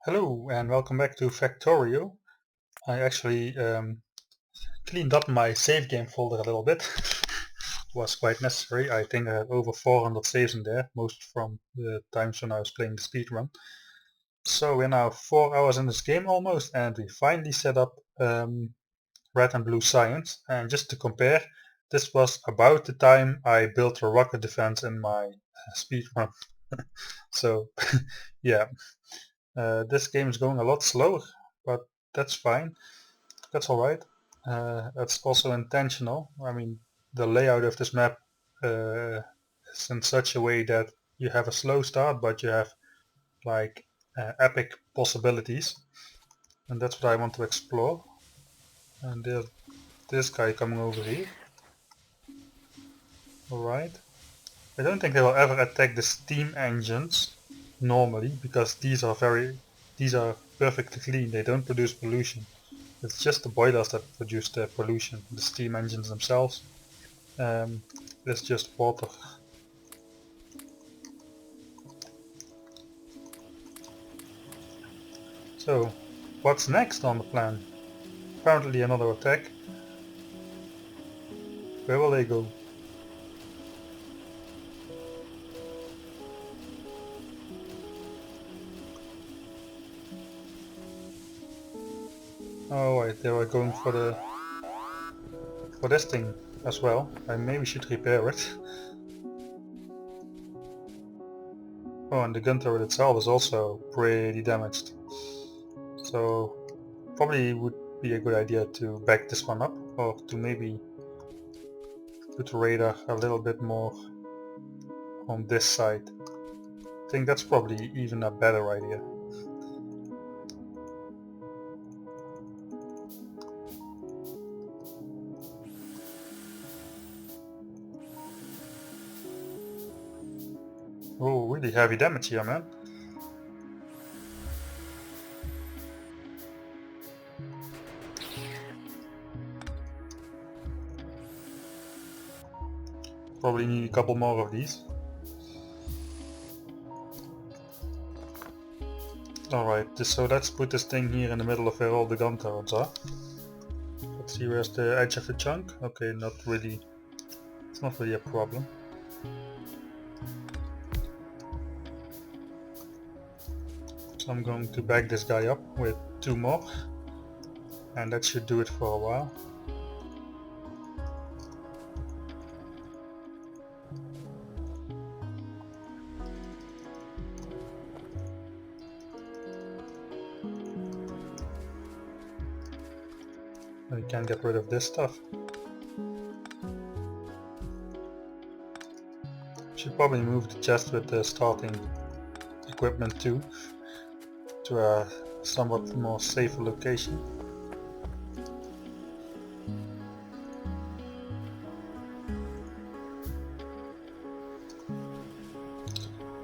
Hello and welcome back to Factorio. I actually cleaned up my save game folder a little bit. Was quite necessary. I think I had over 400 saves in there, most from the times when I was playing the speedrun. So we're now 4 hours in this game almost, and we finally set up red and blue science. And just to compare, this was about the time I built a rocket defense in my speedrun. So yeah, this game is going a lot slower, but that's fine. That's alright. That's also intentional. I mean, the layout of this map is in such a way that you have a slow start, but you have like epic possibilities, and that's what I want to explore. And there's this guy coming over here. Alright. I don't think they will ever attack the steam engines normally, because these are perfectly clean. They don't produce pollution. It's just the boilers that produce the pollution. The steam engines themselves, it's just water. So, what's next on the plan? Apparently another attack. Where will they go? Oh right, they were going for this thing as well. I maybe should repair it. Oh, and the gun turret itself is also pretty damaged. So probably would be a good idea to back this one up, or to maybe put the radar a little bit more on this side. I think that's probably even a better idea. Oh, really heavy damage here, man. Probably need a couple more of these. Alright, so let's put this thing here in the middle of where all the gun turrets are. Let's see, where's the edge of the chunk? Okay, not really. It's not really a problem. So I'm going to back this guy up with 2 more. And that should do it for a while. We can get rid of this stuff. Should probably move the chest with the starting equipment too, to a somewhat more safer location.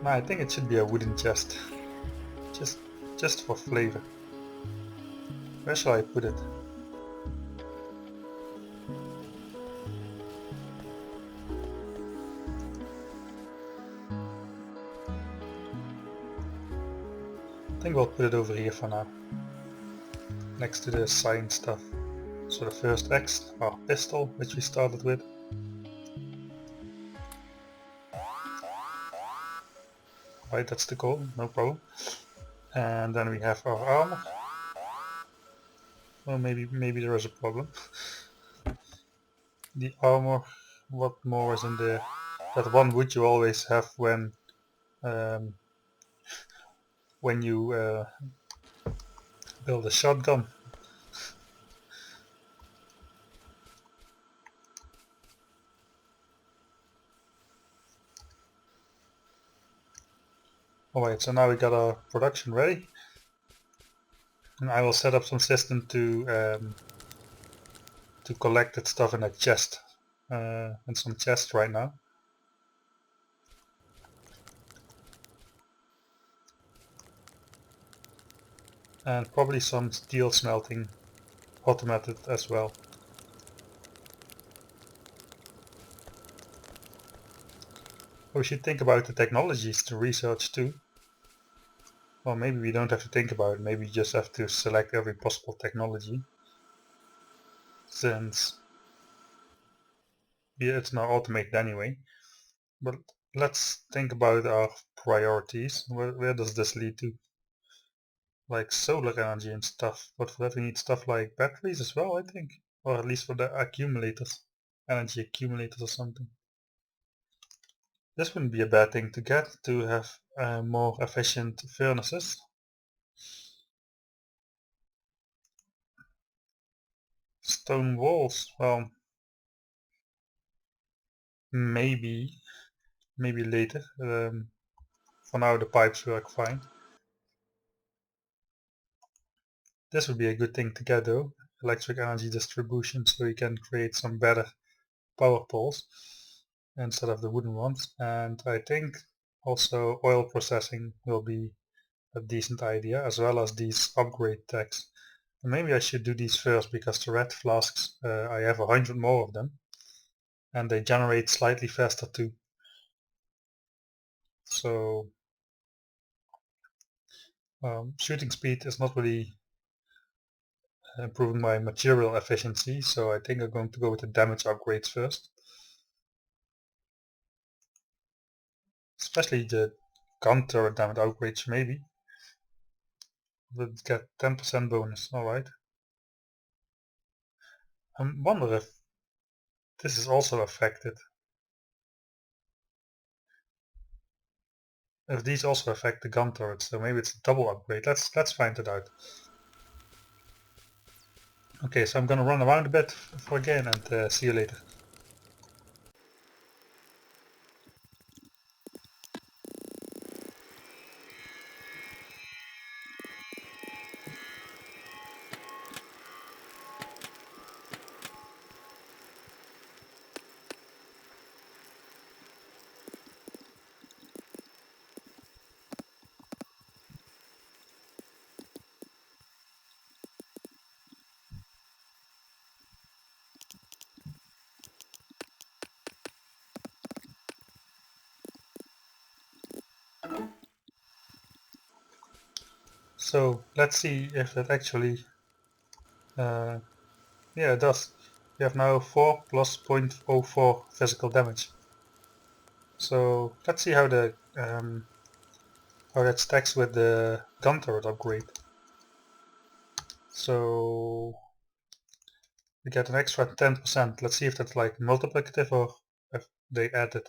No, I think it should be a wooden chest. Just for flavor. Where shall I put it? I think we'll put it over here for now. Next to the science stuff. So the first X, our pistol, which we started with. Right, that's the goal, no problem. And then we have our armor. Well, maybe there is a problem. The armor, what more is in there? That one wood you always have um, when you build a shotgun. Alright, so now we got our production ready. And I will set up some system to collect that stuff in a chest. In some chests right now. And probably some steel smelting automated as well. We should think about the technologies to research too. Well, maybe we don't have to think about it, maybe we just have to select every possible technology, since it's now automated anyway. But let's think about our priorities. Where does this lead to? Like solar energy and stuff, but for that we need stuff like batteries as well, I think. Or at least for the accumulators, energy accumulators or something. This wouldn't be a bad thing to get, to have more efficient furnaces. Stone walls, well, maybe later. For now the pipes work fine. This would be a good thing to get though, electric energy distribution, so you can create some better power poles instead of the wooden ones. And I think also oil processing will be a decent idea, as well as these upgrade tags. And maybe I should do these first, because the red flasks, I have 100 more of them, and they generate slightly faster too. So shooting speed is not really improving my material efficiency, so I think I'm going to go with the damage upgrades first. Especially the gun turret damage upgrades, maybe. We'll get 10% bonus, alright. I wonder if this is also affected. If these also affect the gun turrets, so maybe it's a double upgrade. Let's find it out. Okay, so I'm gonna run around a bit for again and see you later. So let's see if it actually, yeah, it does. We have now 4 plus 0.04 physical damage. So let's see how that stacks with the gun turret upgrade. So we get an extra 10%. Let's see if that's like multiplicative or if they add it.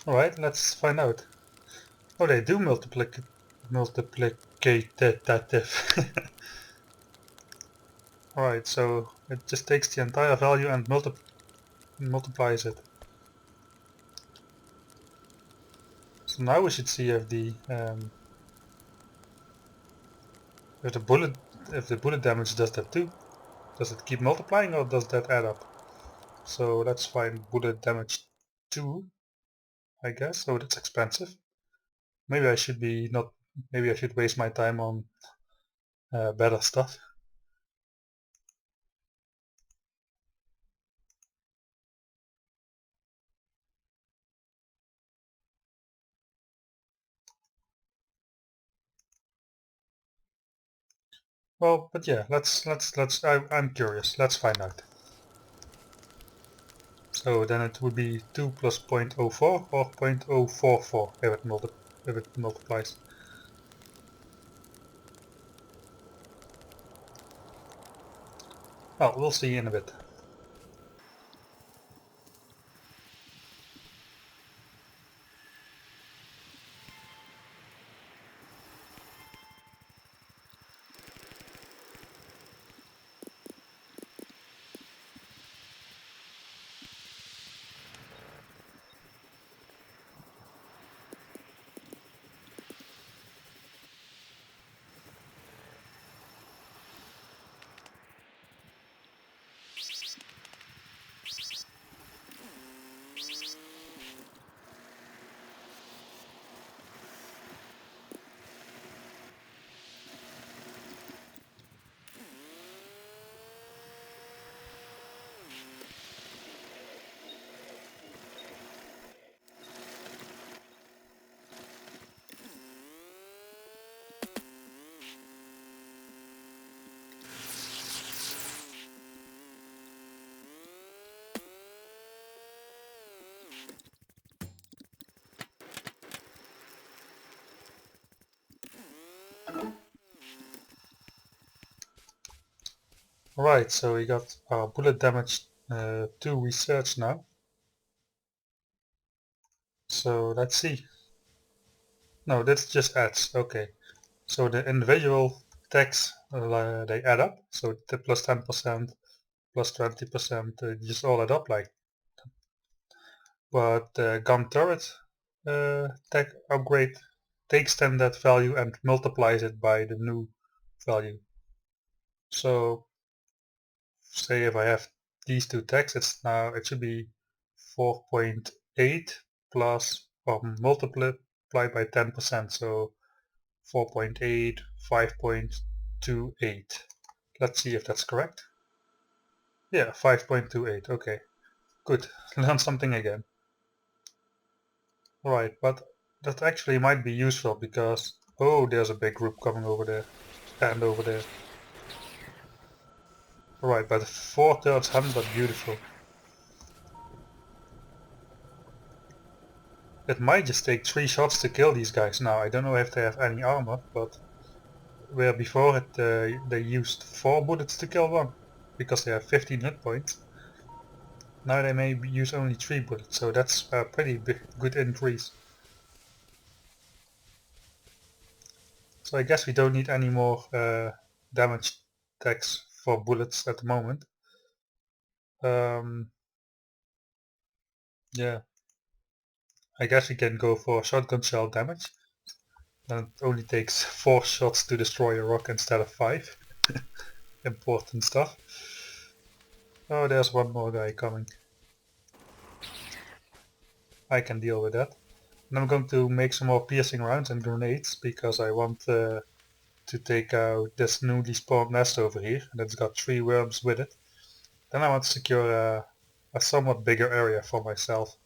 Alright, let's find out. Oh, they do multiplicative. Alright, so it just takes the entire value and multiplies it. So now we should see if if the bullet damage does that too. Does it keep multiplying or does that add up? So let's find bullet damage 2, I guess. So that's expensive. Maybe I should be not. Maybe I should waste my time on better stuff. Well, but yeah, I'm curious. Let's find out. So then it would be 2 plus 0.04 or 0.044 if it multiplies. Well, we'll see in a bit. Right, so we got our bullet damage 2 research now. So let's see. No, that's just adds. Okay. So the individual tags they add up. So the plus 10%, plus 20%, just all add up like. But the gun turret tag upgrade takes then that value and multiplies it by the new value. So say if I have these two tags, it should be 4.8 plus or multiplied by 10%. So 4.8, 5.28. Let's see if that's correct. Yeah, 5.28. Okay, good. Learn something again. Right, but that actually might be useful because oh, there's a big group coming over there and over there. Right, but 4/3 haven't got beautiful. It might just take 3 shots to kill these guys now. I don't know if they have any armor, but where before they used 4 bullets to kill one because they have 15 hit points. Now they may use only 3 bullets, so that's a pretty good increase. So I guess we don't need any more damage tags for bullets at the moment. Yeah, I guess we can go for shotgun shell damage. Then it only takes 4 shots to destroy a rock instead of 5. Important stuff. Oh, there's one more guy coming. I can deal with that. And I'm going to make some more piercing rounds and grenades because I want to take out this newly spawned nest over here, and it's got 3 worms with it. Then I want to secure a somewhat bigger area for myself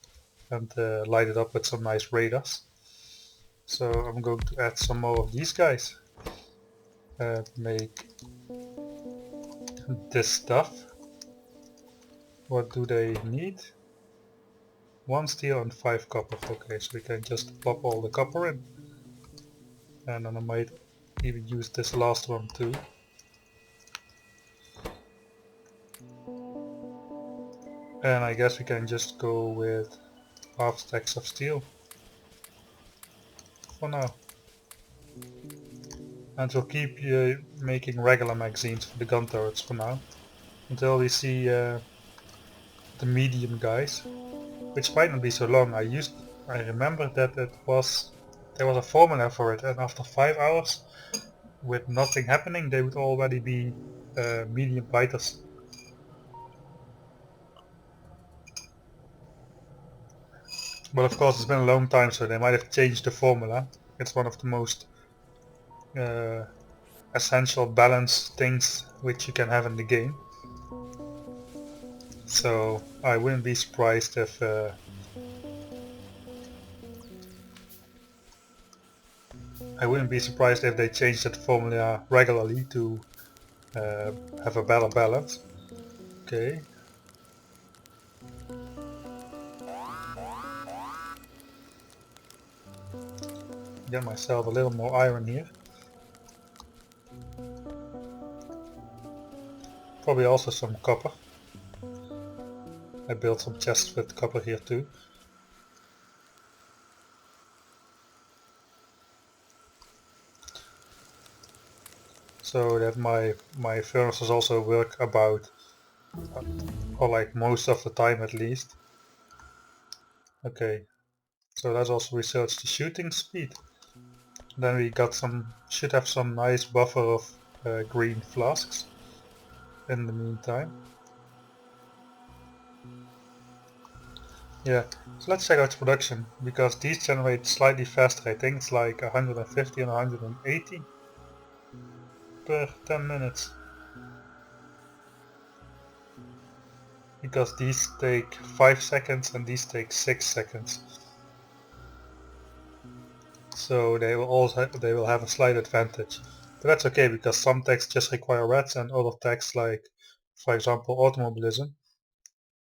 and light it up with some nice radars. So I'm going to add some more of these guys and make this stuff. What do they need? 1 steel and 5 copper. Okay, so we can just plop all the copper in. And then I might even use this last one too. And I guess we can just go with half stacks of steel for now. And we'll keep making regular magazines for the gun turrets for now. Until we see the medium guys. Which might not be so long. I remember that there was a formula for it, and after 5 hours with nothing happening they would already be medium fighters. But of course it's been a long time, so they might have changed the formula. It's one of the most uh, essential balance things which you can have in the game. So I wouldn't be surprised if they change that formula regularly to have a better balance. Okay. Get myself a little more iron here. Probably also some copper. I built some chests with copper here too. So that my furnaces also work about, or like most of the time at least. Okay, so let's also research the shooting speed. Then we should have some nice buffer of green flasks in the meantime. Yeah, so let's check out production, because these generate slightly faster. I think it's like 150 and 180 per 10 minutes. Because these take 5 seconds and these take 6 seconds. So they will have a slight advantage. But that's okay, because some texts just require reds and other texts, like for example automobilism,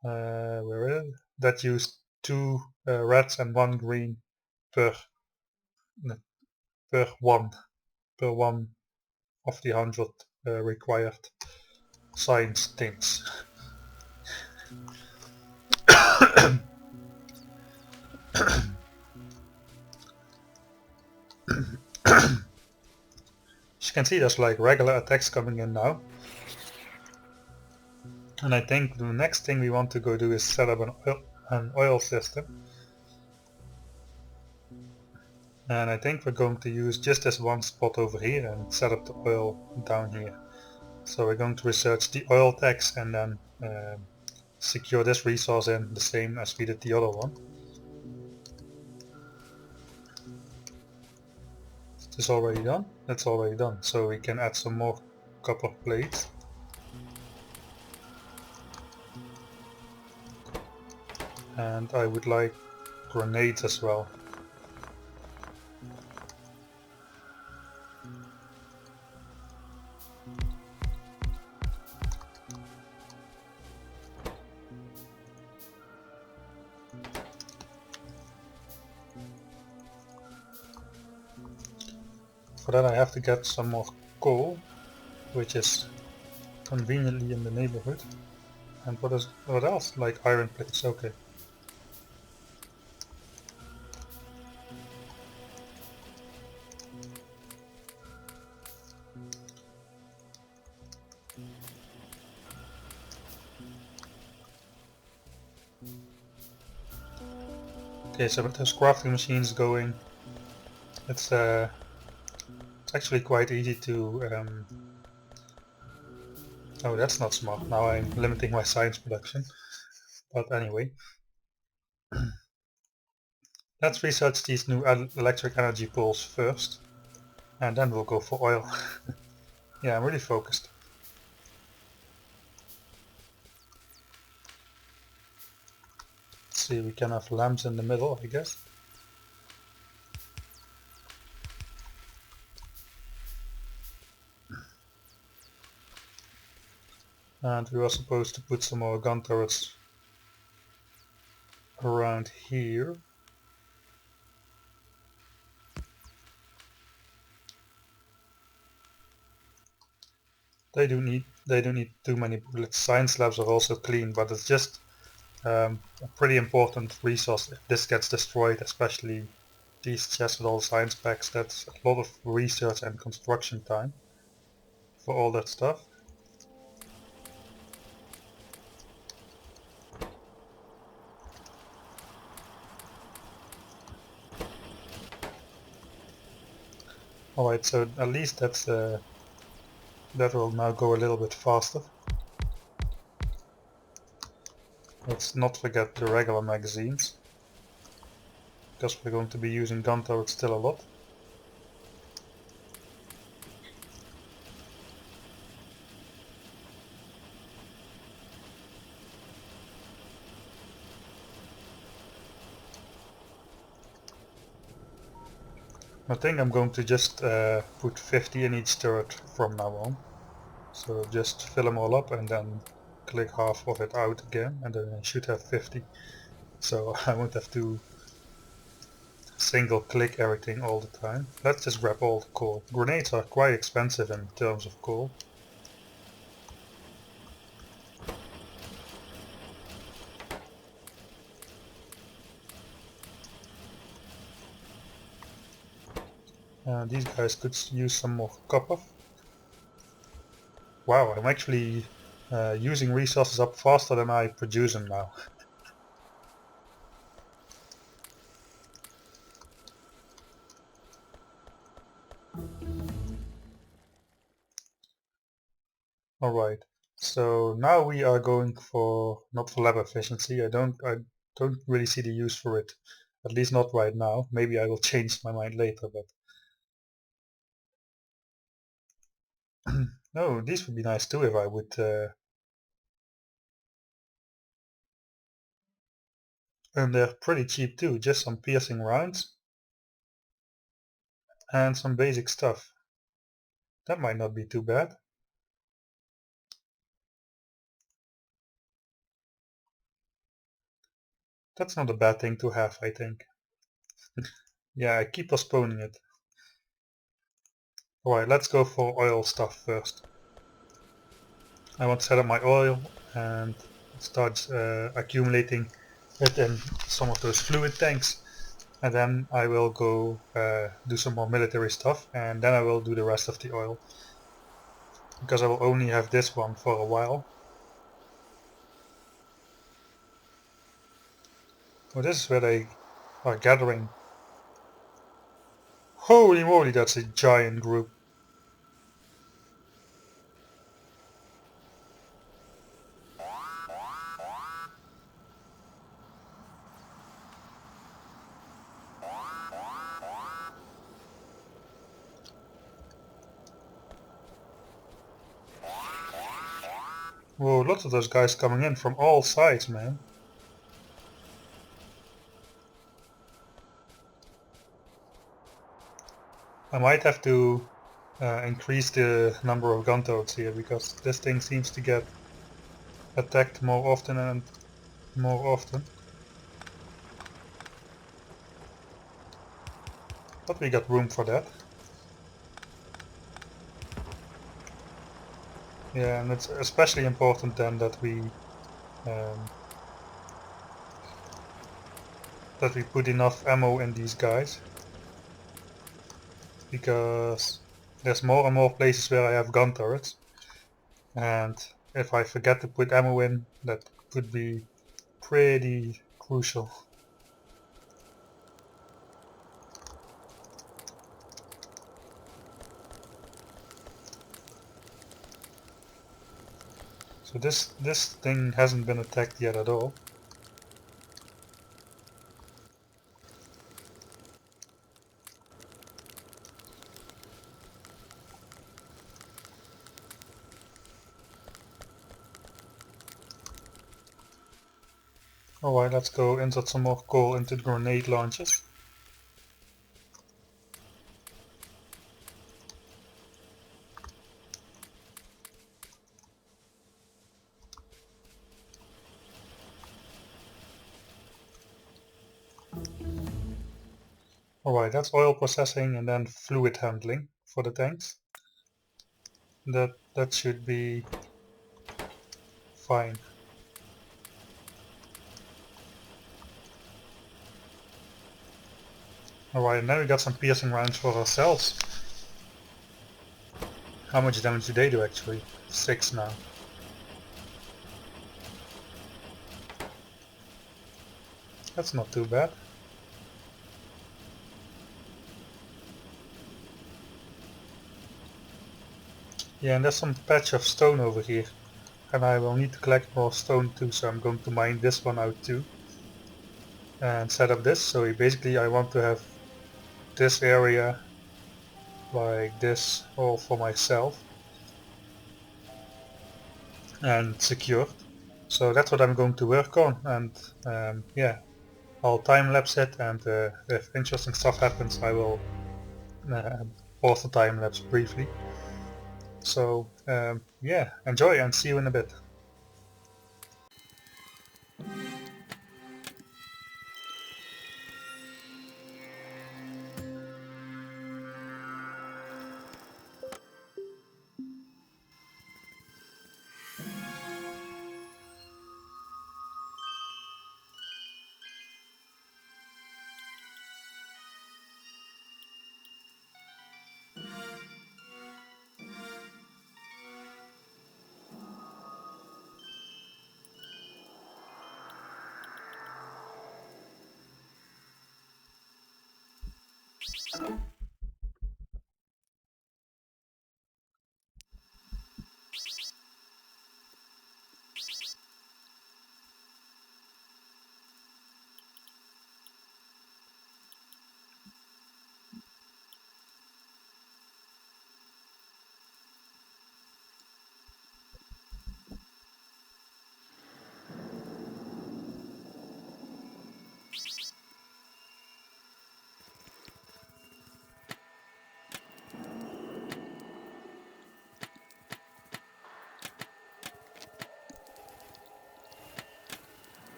where is it? That use 2 reds and 1 green per per one of the 100 required. science things. As you can see, there's like regular attacks coming in now. And I think the next thing we want to go do is set up an oil system. And I think we're going to use just this one spot over here and set up the oil down here. So we're going to research the oil tax and then secure this resource in the same as we did the other one. Is this already done? That's already done. So we can add some more copper plates. And I would like grenades as well. For that I have to get some more coal, which is conveniently in the neighborhood. And what else? Like iron plates, okay. Okay, so with those crafting machines going, it's actually quite easy to oh, that's not smart. Now I'm limiting my science production. But anyway, let's research these new electric energy pools first, and then we'll go for oil. Yeah, I'm really focused. Let's see, we can have lamps in the middle, I guess. And we were supposed to put some more gun turrets around here. They don't need too many bullets. Science labs are also clean, but it's just a pretty important resource if this gets destroyed, especially these chests with all the science packs. That's a lot of research and construction time for all that stuff. Alright, so at least that's that will now go a little bit faster. Let's not forget the regular magazines, because we're going to be using gun turrets still a lot. I think I'm going to just put 50 in each turret from now on. So just fill them all up and then click half of it out again, and then I should have 50. So I won't have to single click everything all the time. Let's just grab all the coal. Grenades are quite expensive in terms of coal. These guys could use some more copper. Wow, I'm actually using resources up faster than I produce them now. Alright, so now we are going for, not for lab efficiency. I don't really see the use for it. At least not right now. Maybe I will change my mind later, but no, these would be nice too if I would and they're pretty cheap too, just some piercing rounds and some basic stuff. That might not be too bad. That's not a bad thing to have, I think. Yeah, I keep postponing it. Alright, let's go for oil stuff first. I want to set up my oil and start accumulating it in some of those fluid tanks. And then I will go do some more military stuff, and then I will do the rest of the oil. Because I will only have this one for a while. Oh, this is where they are gathering. Holy moly, that's a giant group. Whoa, lots of those guys coming in from all sides, man. I might have to increase the number of gun turrets here, because this thing seems to get attacked more often and more often. But we got room for that. Yeah, and it's especially important then that we put enough ammo in these guys, because there's more and more places where I have gun turrets, and if I forget to put ammo in, that could be pretty crucial. So this thing hasn't been attacked yet at all. Alright, let's go insert some more coal into the grenade launchers. Alright, that's oil processing and then fluid handling for the tanks. That should be fine. Alright, and then we got some piercing rounds for ourselves. How much damage do they do actually? 6 now. That's not too bad. Yeah, and there's some patch of stone over here. And I will need to collect more stone too, so I'm going to mine this one out too. And set up this, so basically I want to have this area like this all for myself. And secured. So that's what I'm going to work on, and yeah, I'll time-lapse it, and if interesting stuff happens I will pause the time-lapse briefly. So yeah, enjoy and see you in a bit.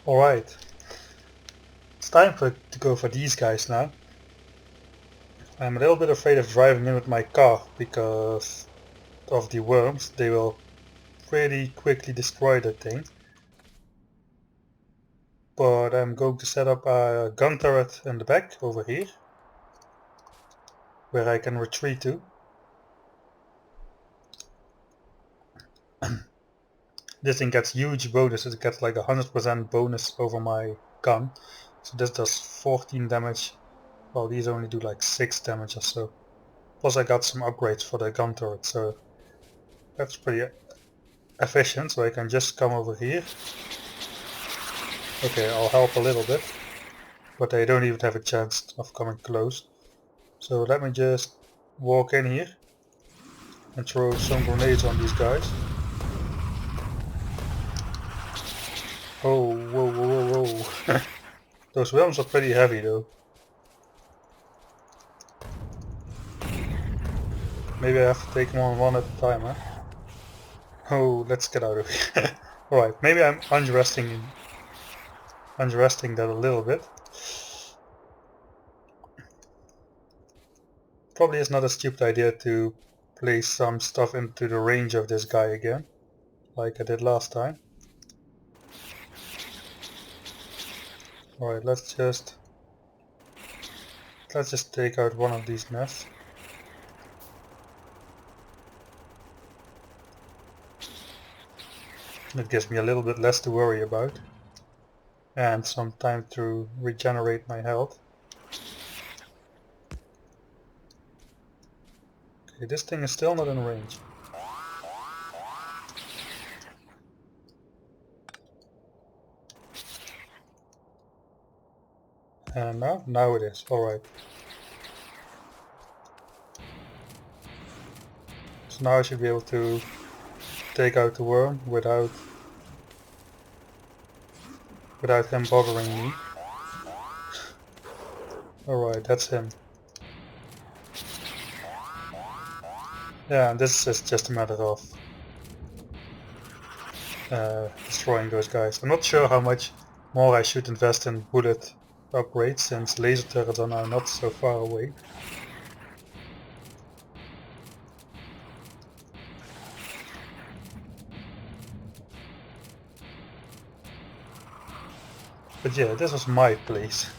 Alright, it's time to go for these guys now. I'm a little bit afraid of driving in with my car because of the worms. They will pretty quickly destroy that thing. But I'm going to set up a gun turret in the back over here, where I can retreat to. This thing gets huge bonuses. It gets like 100% bonus over my gun. So this does 14 damage, while these only do like 6 damage or so. Plus I got some upgrades for the gun turret, so that's pretty efficient. So I can just come over here. Okay, I'll help a little bit, but they don't even have a chance of coming close. So let me just walk in here and throw some grenades on these guys. Oh, whoa, whoa, whoa, whoa. Those worms are pretty heavy though. Maybe I have to take them on one at a time, huh? Oh, let's get out of here. Alright, maybe I'm underestimating that a little bit. Probably it's not a stupid idea to place some stuff into the range of this guy again, like I did last time. Alright, let's just take out one of these nests. It gives me a little bit less to worry about. And some time to regenerate my health. Okay, this thing is still not in range. And now it is. Alright. So now I should be able to take out the worm without him bothering me. Alright, that's him. Yeah, and this is just a matter of destroying those guys. I'm not sure how much more I should invest in bullet upgrades, since laser turrets are now not so far away. But yeah, this was my place.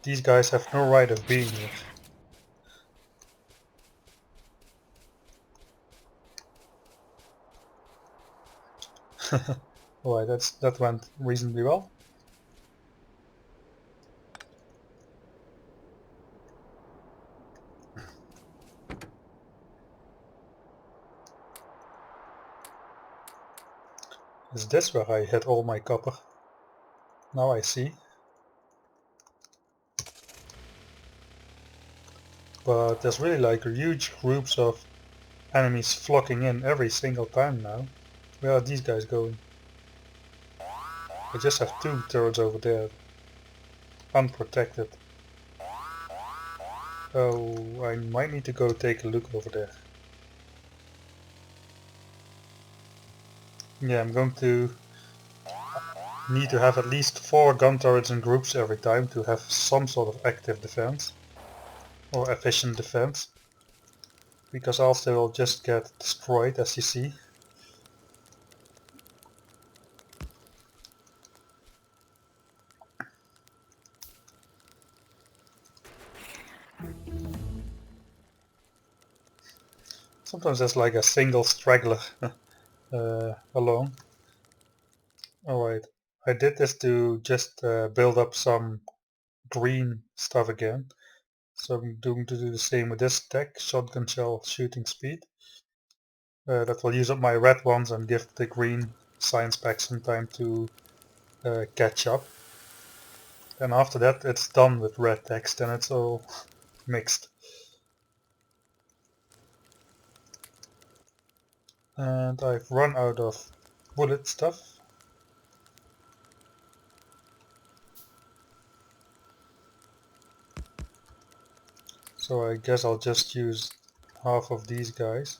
These guys have no right of being here. Alright, that went reasonably well. Is this where I hid all my copper? Now I see. But there's really like huge groups of enemies flocking in every single time now. Where are these guys going? I just have 2 turrets over there. Unprotected. Oh, I might need to go take a look over there. Yeah, I'm going to need to have at least 4 gun turrets in groups every time to have some sort of active defense. Or efficient defense. Because else they will just get destroyed, as you see. Sometimes there's like a single straggler along. Alright, I did this to just build up some green stuff again. So I'm going to do the same with this tech, shotgun shell shooting speed. That will use up my red ones and give the green science pack some time to catch up. And after that it's done with red text and it's all mixed. And I've run out of bullet stuff. So I guess I'll just use half of these guys.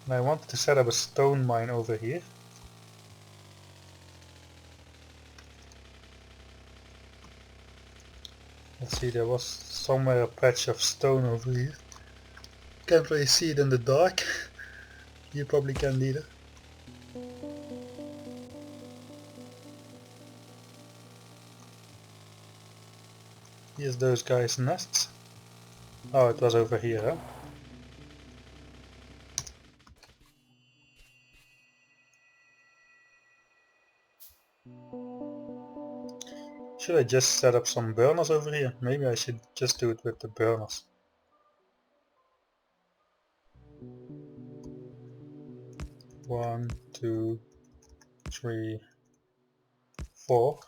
And I wanted to set up a stone mine over here. Let's see, there was somewhere a patch of stone over here. Can't really see it in the dark. You probably can't either. Here's those guys' nests. Oh, it was over here, huh? Should I just set up some burners over here? Maybe I should just do it with the burners. One, two, three, four.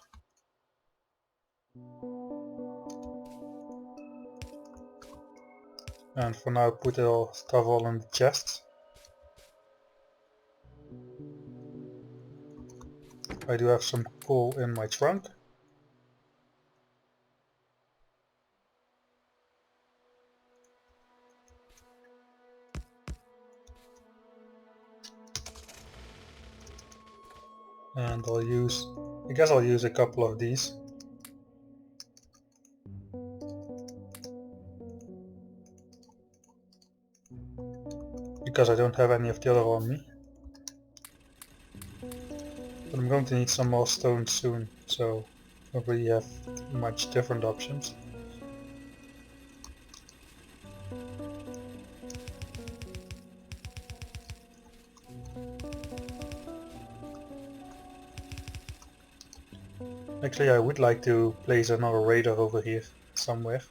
And for now put the stuff all in the chests. I do have some coal in my trunk. And I guess I'll use a couple of these. Because I don't have any of the other on me. But I'm going to need some more stone soon, so I don't really have much different options. Actually, I would like to place another radar over here somewhere.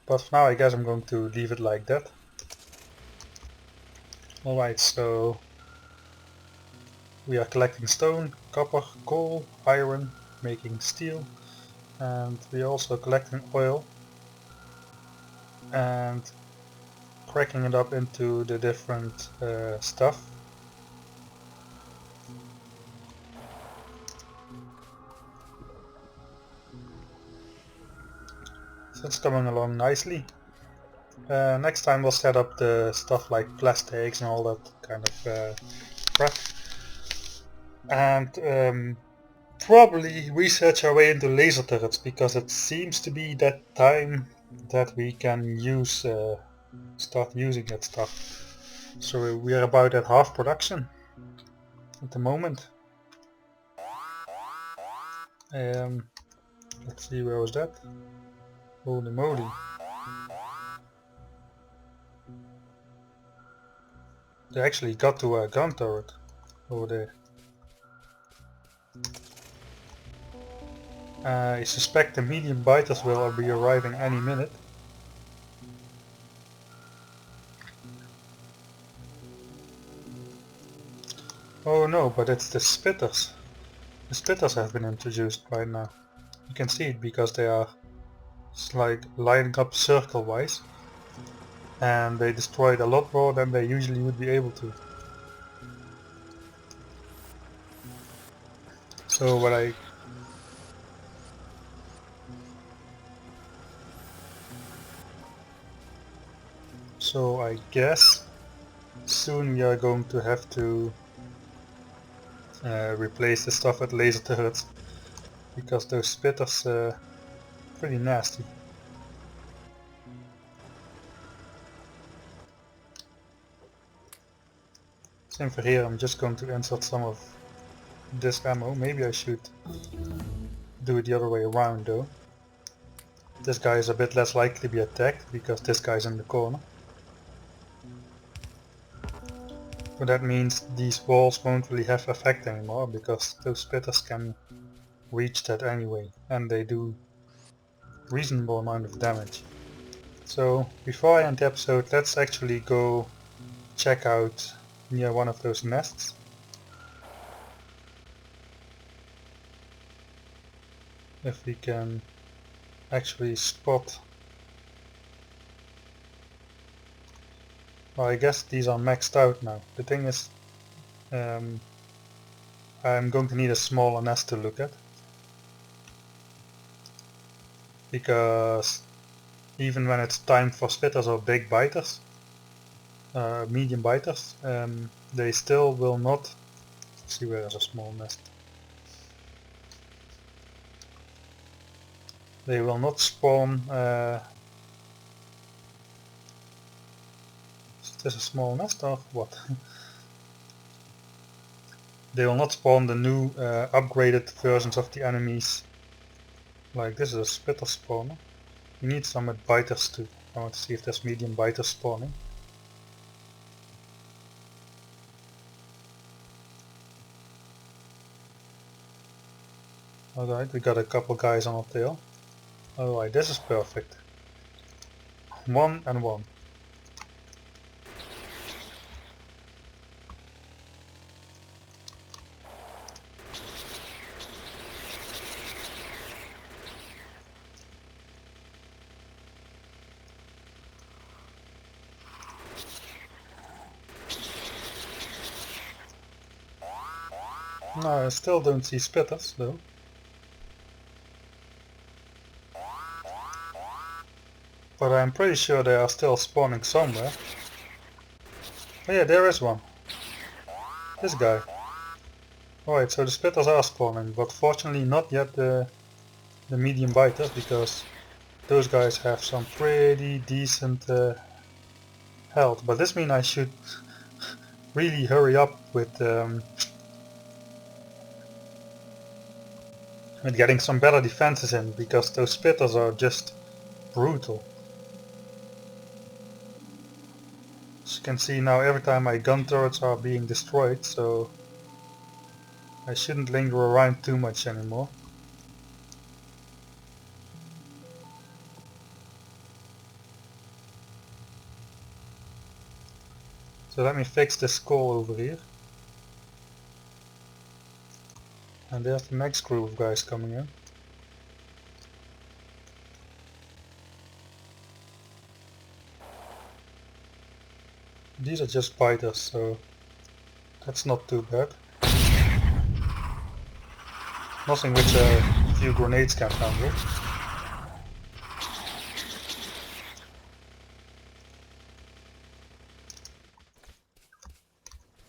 But for now I guess I'm going to leave it like that. Alright, so we are collecting stone, copper, coal, iron, making steel, and we are also collecting oil and cracking it up into the different stuff. So it's coming along nicely. Next time we'll set up the stuff like plastics and all that kind of crap. And probably research our way into laser turrets, because it seems to be that time that we can use start using that stuff. So we are about at half production at the moment. Let's see, where was that? Holy moly. They actually got to a gun turret over there. I suspect the medium biters will be arriving any minute. Oh no, but it's the spitters. The spitters have been introduced right now. You can see it because they are like lining up circle wise, and they destroyed a lot more than they usually would be able to. So I guess soon we are going to have to replace the stuff at laser turrets, because those spitters pretty nasty. Same for here. I'm just going to insert some of this ammo. Maybe I should do it the other way around though. This guy is a bit less likely to be attacked because this guy's in the corner. But that means these walls won't really have effect anymore, because those spitters can reach that anyway, and they do reasonable amount of damage. So before I end the episode, let's actually go check out near one of those nests. If we can actually spot. Well, I guess these are maxed out now. The thing is, I'm going to need a smaller nest to look at, because even when it's time for spitters or big biters, medium biters, they still will not. Let's see, where is a small nest. They will not spawn. Is this a small nest or what? they will not spawn the new upgraded versions of the enemies. Like this is a spitter spawner. We need some with biters too. I want to see if there's medium biters spawning. Alright, we got a couple guys on our tail. Alright, this is perfect. 1 and 1. No, I still don't see spitters though. But I'm pretty sure they are still spawning somewhere. Oh yeah, there is one. This guy. Alright, so the spitters are spawning, but fortunately not yet the medium biters, because those guys have some pretty decent health. But this means I should really hurry up with getting some better defenses in, because those spitters are just brutal. As you can see now, every time my gun turrets are being destroyed, so I shouldn't linger around too much anymore. So let me fix this skull over here. And there's the next group of guys coming in. These are just biters, so that's not too bad. Nothing which a few grenades can handle.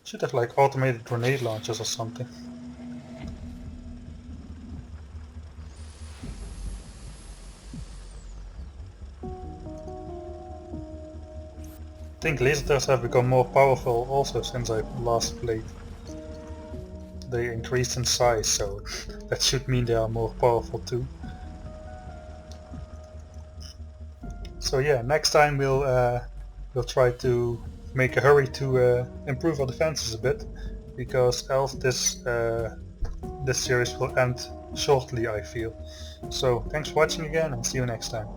Should have like automated grenade launchers or something. I think lasers have become more powerful also since I last played. They increased in size, so that should mean they are more powerful too. So yeah, next time we'll try to make a hurry to improve our defenses a bit, because else this series will end shortly, I feel. So thanks for watching again, and see you next time.